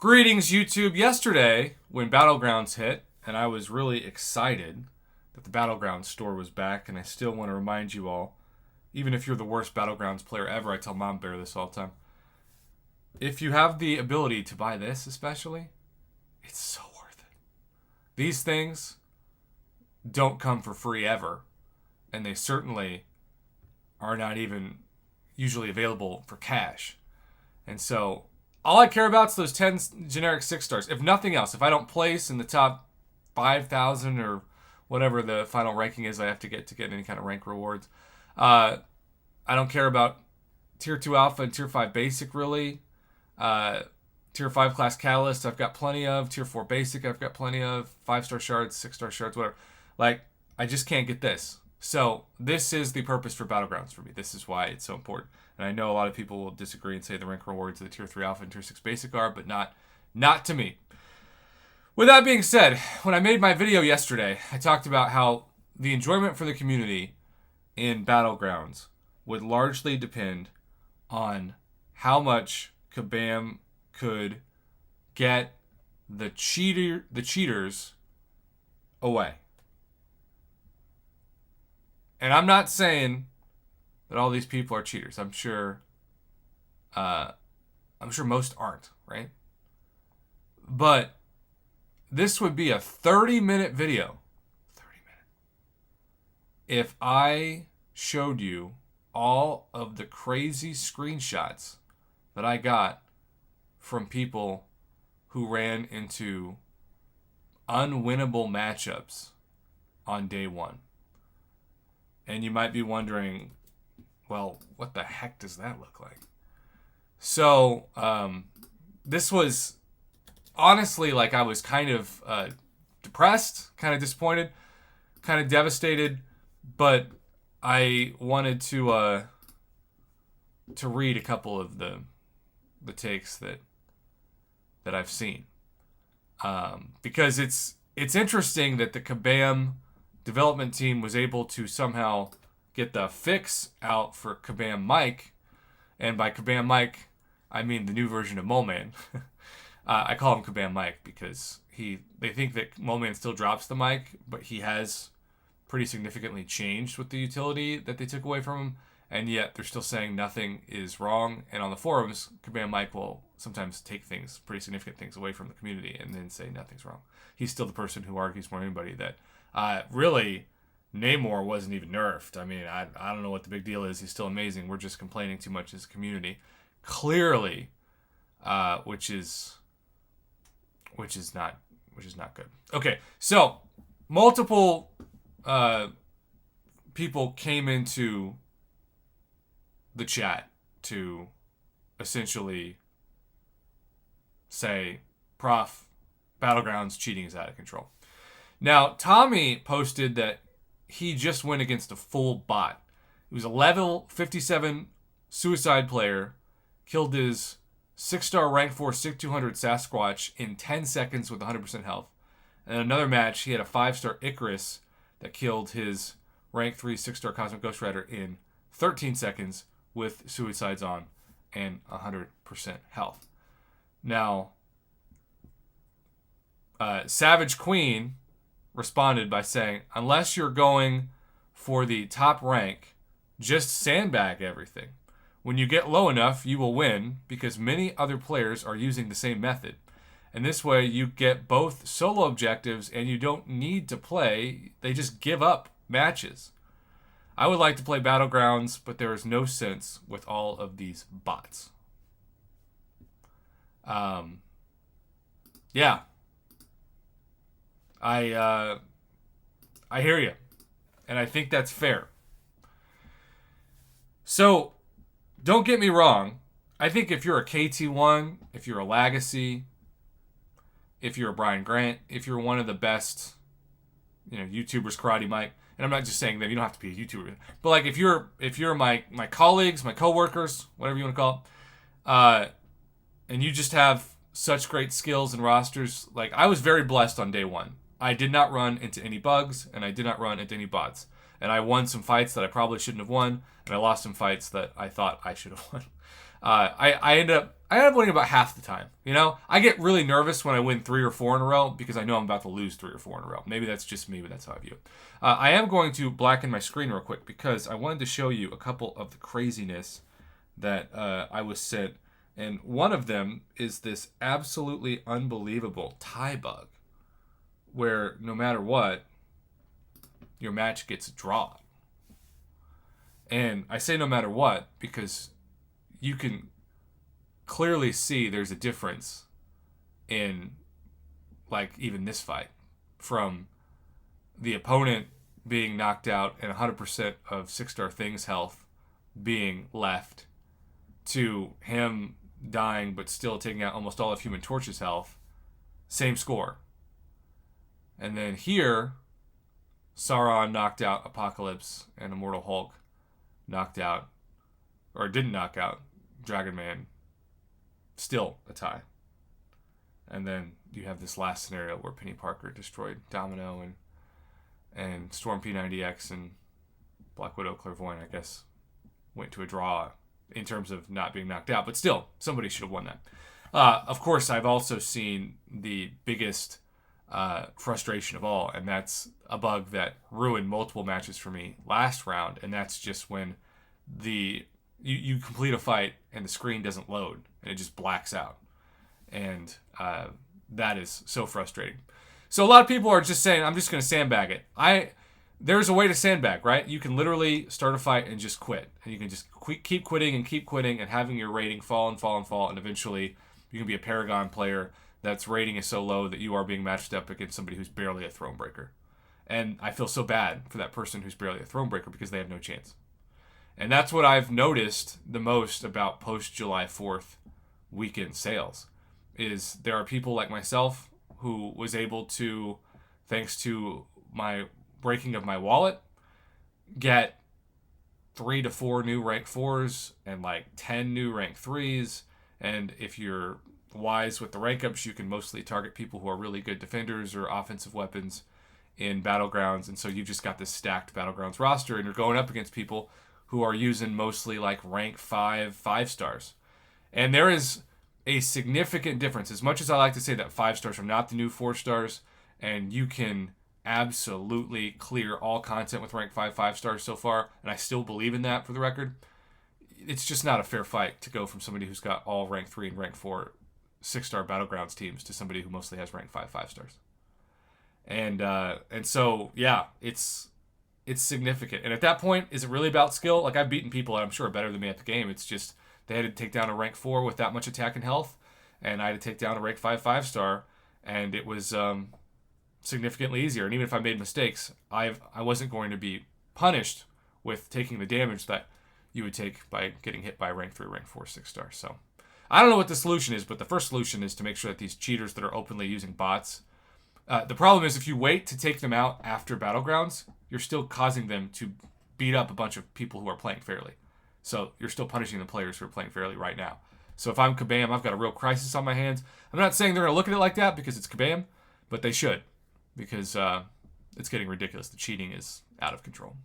Greetings, YouTube. Yesterday, when Battlegrounds hit, and I was really excited that the Battlegrounds store was back, and I still want to remind you all, even if you're the worst Battlegrounds player ever, I tell Mom Bear this all the time. If you have the ability to buy this, especially, it's so worth it. These things don't come for free ever, and they certainly are not even usually available for cash. And so all I care about is those 10 generic 6 stars. If nothing else, if I don't place in the top 5,000 or whatever the final ranking is I have to get any kind of rank rewards, I don't care about Tier 2 Alpha and Tier 5 Basic, really. Tier 5 Class Catalyst, I've got plenty of. Tier 4 Basic, I've got plenty of. 5-star shards, 6-star shards, whatever. Like, I just can't get this. So, this is the purpose for Battlegrounds for me. This is why it's so important. And I know a lot of people will disagree and say the rank rewards of the Tier 3 Alpha and Tier 6 Basic are, but not to me. With that being said, when I made my video yesterday, I talked about how the enjoyment for the community in Battlegrounds would largely depend on how much Kabam could get the cheaters away. And I'm not saying that all these people are cheaters. I'm sure most aren't, right? But this would be a 30-minute video. 30-minute. If I showed you all of the crazy screenshots that I got from people who ran into unwinnable matchups on day one. And you might be wondering, well, what the heck does that look like? So, this was honestly like I was kind of depressed, kind of disappointed, kind of devastated, but I wanted to read a couple of the takes that I've seen, because it's interesting that the Kabam development team was able to somehow get the fix out for Kabam Mike, and by Kabam Mike, I mean the new version of Moleman. I call him Kabam Mike because they think that Moleman still drops the mic, but he has pretty significantly changed with the utility that they took away from him, and yet they're still saying nothing is wrong. And on the forums, Kabam Mike will sometimes take things, pretty significant things, away from the community and then say nothing's wrong. He's still the person who argues more than anybody that really Namor wasn't even nerfed. I mean, I don't know what the big deal is. He's still amazing. We're just complaining too much as a community, clearly, which is not good. Okay, so multiple people came into the chat to essentially say, Prof, Battlegrounds cheating is out of control. Now, Tommy posted that he just went against a full bot. He was a level 57 suicide player, killed his 6-star rank 4 SIG 200 Sasquatch in 10 seconds with 100% health. And another match, he had a 5-star Icarus that killed his rank 3 6-star Cosmic Ghost Rider in 13 seconds with suicides on and 100% health. Now, Savage Queen responded by saying, unless you're going for the top rank, just sandbag everything. When you get low enough, you will win because many other players are using the same method. And this way you get both solo objectives and you don't need to play. They just give up matches. I would like to play Battlegrounds, but there is no sense with all of these bots. Yeah. I hear you. And I think that's fair. So, don't get me wrong. I think if you're a KT1, if you're a Legacy, if you're a Brian Grant, if you're one of the best, YouTubers, Karate Mike, and I'm not just saying that you don't have to be a YouTuber, but like if you're my colleagues, my coworkers, whatever you want to call it, and you just have such great skills and rosters, like I was very blessed on day one. I did not run into any bugs, and I did not run into any bots. And I won some fights that I probably shouldn't have won, and I lost some fights that I thought I should have won. I end up winning about half the time. You know, I get really nervous when I win 3 or 4 in a row because I know I'm about to lose 3 or 4 in a row. Maybe that's just me, but that's how I view it. I am going to blacken my screen real quick because I wanted to show you a couple of the craziness that I was sent. And one of them is this absolutely unbelievable tie bug where no matter what, your match gets drawn. And I say no matter what because you can clearly see there's a difference in, like, even this fight from the opponent being knocked out and 100% of 6-star Thing's health being left to him dying but still taking out almost all of Human Torch's health. Same score. And then here, Sauron knocked out Apocalypse and Immortal Hulk knocked out, or didn't knock out, Dragon Man. Still a tie. And then you have this last scenario where Penny Parker destroyed Domino and Storm P90X and Black Widow Clairvoyant, I guess, went to a draw in terms of not being knocked out. But still, somebody should have won that. Of course, I've also seen the biggest frustration of all, and that's a bug that ruined multiple matches for me last round, and that's just when you complete a fight and the screen doesn't load and it just blacks out, and that is so frustrating. So a lot of people are just saying, I'm just going to sandbag it. There's a way to sandbag, right? You can literally start a fight and just quit, and you can just keep quitting and having your rating fall, and eventually you can be a Paragon player that's rating is so low that you are being matched up against somebody who's barely a Thronebreaker. And I feel so bad for that person who's barely a Thronebreaker because they have no chance. And that's what I've noticed the most about post-July 4th weekend sales, is there are people like myself who was able to, thanks to my breaking of my wallet, get 3 to 4 new rank 4s and like 10 new rank 3s. And if you're wise with the rank ups, you can mostly target people who are really good defenders or offensive weapons in Battlegrounds. And so you've just got this stacked Battlegrounds roster, and you're going up against people who are using mostly like rank 5 stars. And there is a significant difference. As much as I like to say that 5 stars are not the new 4 stars, and you can absolutely clear all content with rank 5 stars so far, and I still believe in that for the record, it's just not a fair fight to go from somebody who's got all rank 3 and rank 4 6-star Battlegrounds teams to somebody who mostly has rank 5 stars. And so, yeah, it's significant. And at that point, is it really about skill? Like, I've beaten people that I'm sure are better than me at the game. It's just they had to take down a rank 4 with that much attack and health, and I had to take down a rank 5 star, and it was significantly easier. And even if I made mistakes, I wasn't going to be punished with taking the damage that you would take by getting hit by rank 3, rank 4, 6 stars. So I don't know what the solution is, but the first solution is to make sure that these cheaters that are openly using bots, the problem is if you wait to take them out after Battlegrounds, you're still causing them to beat up a bunch of people who are playing fairly. So you're still punishing the players who are playing fairly right now. So if I'm Kabam, I've got a real crisis on my hands. I'm not saying they're going to look at it like that because it's Kabam, but they should, because it's getting ridiculous. The cheating is out of control.